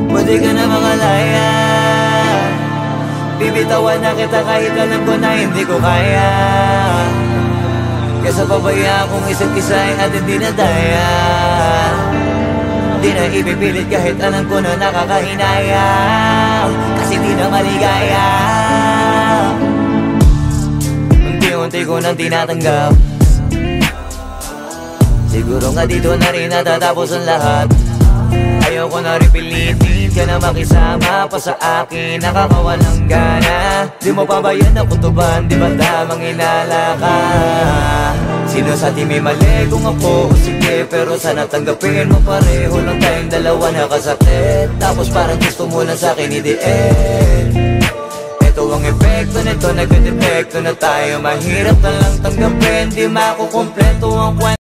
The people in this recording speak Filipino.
Pwede ka na makalaya, bibitawan na kita kahit alam ko na hindi ko kaya. Kesa pabaya kung isa't isa ay atin di na daya. Di na ipipilit kahit alam ko na nakakahinaya, kasi di na maligaya. Unti-unti ko nang tinatanggap, siguro nga dito na rin natatapos ang lahat. Ayoko na rin pilitin ka na makisama pa sa akin, nakakawalang gana. Di mo pa ba yan nakutuban, di ba tamang inala ka? Sino sa atin may mali kung ako o sige, pero sana tanggapin mo pareho lang tayong dalawa nakasakit. Tapos parang gusto mo lang sa akin i-end. Ito ang epekto nito, nagdedepekto na tayo. Mahirap na lang tanggapin, di makukumpleto ang kwento.